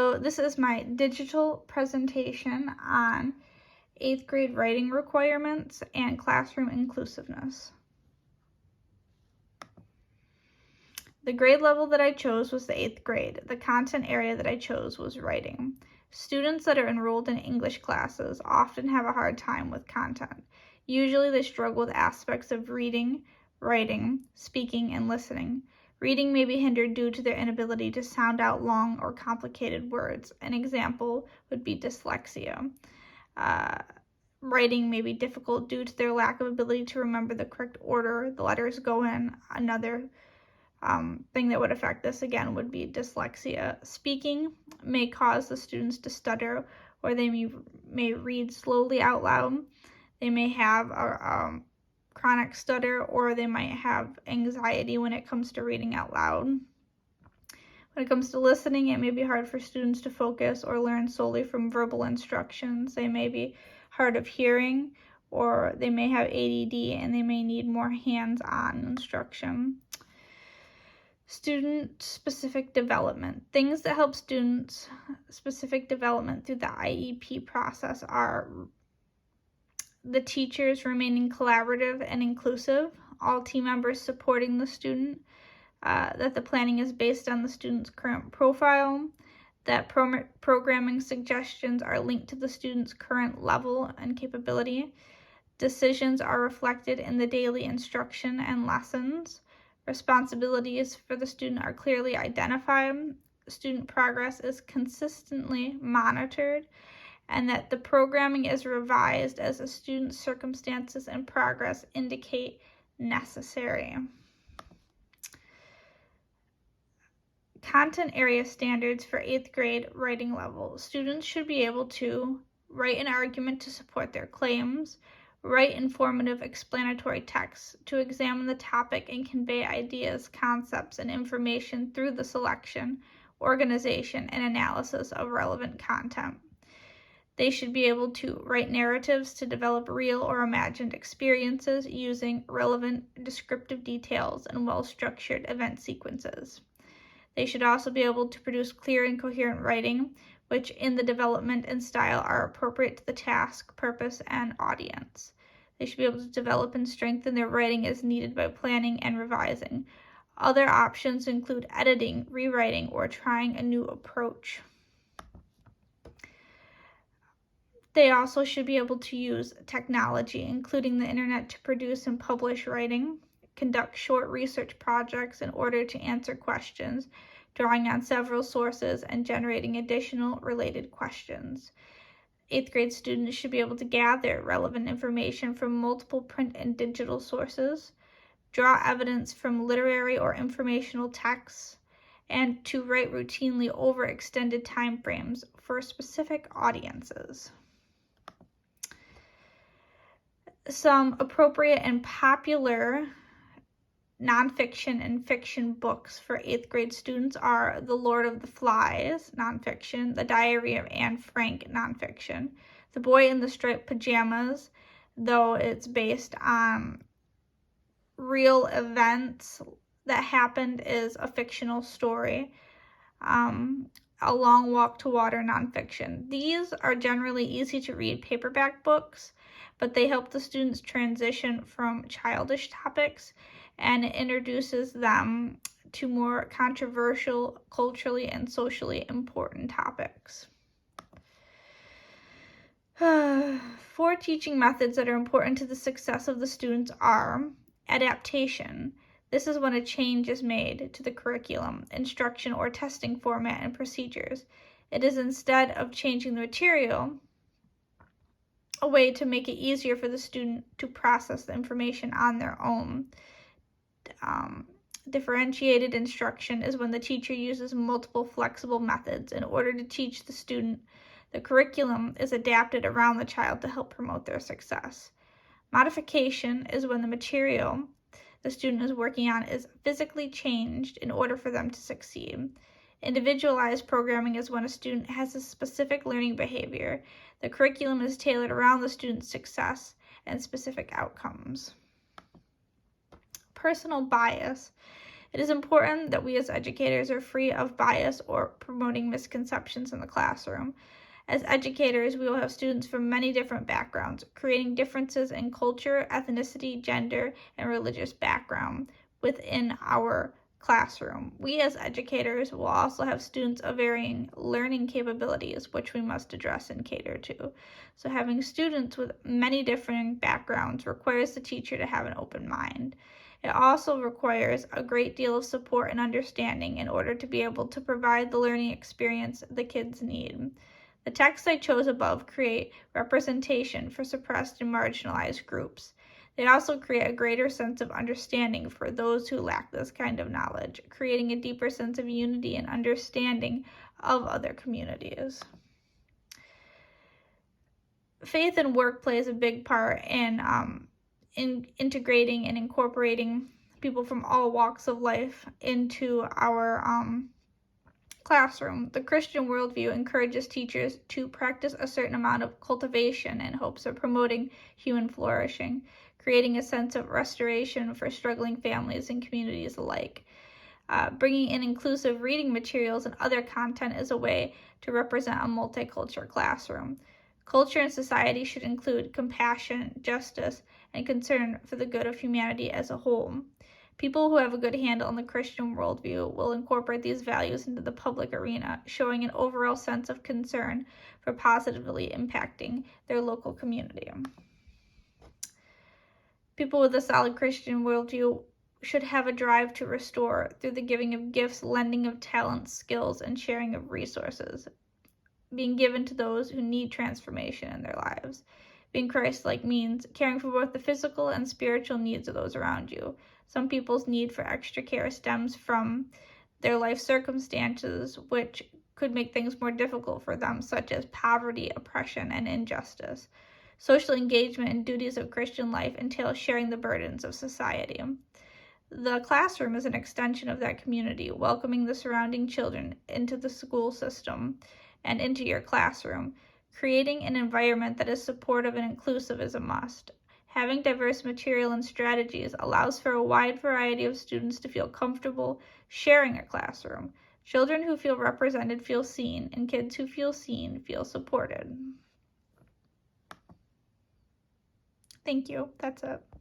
So this is my digital presentation on 8th grade writing requirements and classroom inclusiveness. The grade level that I chose was the 8th grade. The content area that I chose was writing. Students that are enrolled in English classes often have a hard time with content. Usually they struggle with aspects of reading, writing, speaking, and listening. Reading may be hindered due to their inability to sound out long or complicated words. An example would be dyslexia. Writing may be difficult due to their lack of ability to remember the correct order the letters go in. Another thing that would affect this again would be dyslexia. Speaking may cause the students to stutter, or they may read slowly out loud. They may have a chronic stutter, or they might have anxiety when it comes to reading out loud. When it comes to listening, it may be hard for students to focus or learn solely from verbal instructions. They may be hard of hearing, or they may have ADD and they may need more hands-on instruction. Student-specific development. Things that help student-specific development through the IEP process are the teachers remaining collaborative and inclusive, all team members supporting the student, that the planning is based on the student's current profile, that programming suggestions are linked to the student's current level and capability, decisions are reflected in the daily instruction and lessons, responsibilities for the student are clearly identified, student progress is consistently monitored, and that the programming is revised as the student's circumstances and progress indicate necessary. Content area standards for 8th grade writing level. Students should be able to write an argument to support their claims, write informative explanatory texts to examine the topic and convey ideas, concepts, and information through the selection, organization, and analysis of relevant content. They should be able to write narratives to develop real or imagined experiences using relevant descriptive details and well-structured event sequences. They should also be able to produce clear and coherent writing, which in the development and style are appropriate to the task, purpose, and audience. They should be able to develop and strengthen their writing as needed by planning and revising. Other options include editing, rewriting, or trying a new approach. They also should be able to use technology, including the internet, to produce and publish writing, conduct short research projects in order to answer questions, drawing on several sources and generating additional related questions. 8th grade students should be able to gather relevant information from multiple print and digital sources, draw evidence from literary or informational texts, and to write routinely over extended time frames for specific audiences. Some appropriate and popular nonfiction and fiction books for 8th grade students are The Lord of the Flies, nonfiction, The Diary of Anne Frank, nonfiction, The Boy in the Striped Pajamas, though it's based on real events that happened, is a fictional story, A Long Walk to Water, nonfiction. These are generally easy to read paperback books, but they help the students transition from childish topics and it introduces them to more controversial, culturally and socially important topics. 4 teaching methods that are important to the success of the students are adaptation. This is when a change is made to the curriculum, instruction, or testing format and procedures. It is instead of changing the material, a way to make it easier for the student to process the information on their own. Differentiated instruction is when the teacher uses multiple flexible methods in order to teach the student. The curriculum is adapted around the child to help promote their success. Modification is when the material the student is working on is physically changed in order for them to succeed. Individualized programming is when a student has a specific learning behavior. The curriculum is tailored around the student's success and specific outcomes. Personal bias It is important that we as educators are free of bias or promoting misconceptions in the classroom. As educators, we will have students from many different backgrounds, creating differences in culture, ethnicity, gender, and religious background within our classroom. We as educators will also have students of varying learning capabilities, which we must address and cater to. So having students with many different backgrounds requires the teacher to have an open mind. It also requires a great deal of support and understanding in order to be able to provide the learning experience the kids need. The texts I chose above create representation for suppressed and marginalized groups. They also create a greater sense of understanding for those who lack this kind of knowledge, creating a deeper sense of unity and understanding of other communities. Faith and work plays a big part in integrating and incorporating people from all walks of life into our classroom. The Christian worldview encourages teachers to practice a certain amount of cultivation in hopes of promoting human flourishing, creating a sense of restoration for struggling families and communities alike. Bringing in inclusive reading materials and other content is a way to represent a multicultural classroom. Culture and society should include compassion, justice, and concern for the good of humanity as a whole. People who have a good handle on the Christian worldview will incorporate these values into the public arena, showing an overall sense of concern for positively impacting their local community. People with a solid Christian worldview should have a drive to restore through the giving of gifts, lending of talents, skills, and sharing of resources, being given to those who need transformation in their lives. Being Christ-like means caring for both the physical and spiritual needs of those around you. Some people's need for extra care stems from their life circumstances, which could make things more difficult for them, such as poverty, oppression, and injustice. Social engagement and duties of Christian life entail sharing the burdens of society. The classroom is an extension of that community, welcoming the surrounding children into the school system and into your classroom. Creating an environment that is supportive and inclusive is a must. Having diverse material and strategies allows for a wide variety of students to feel comfortable sharing a classroom. Children who feel represented feel seen, and kids who feel seen feel supported. Thank you. That's it.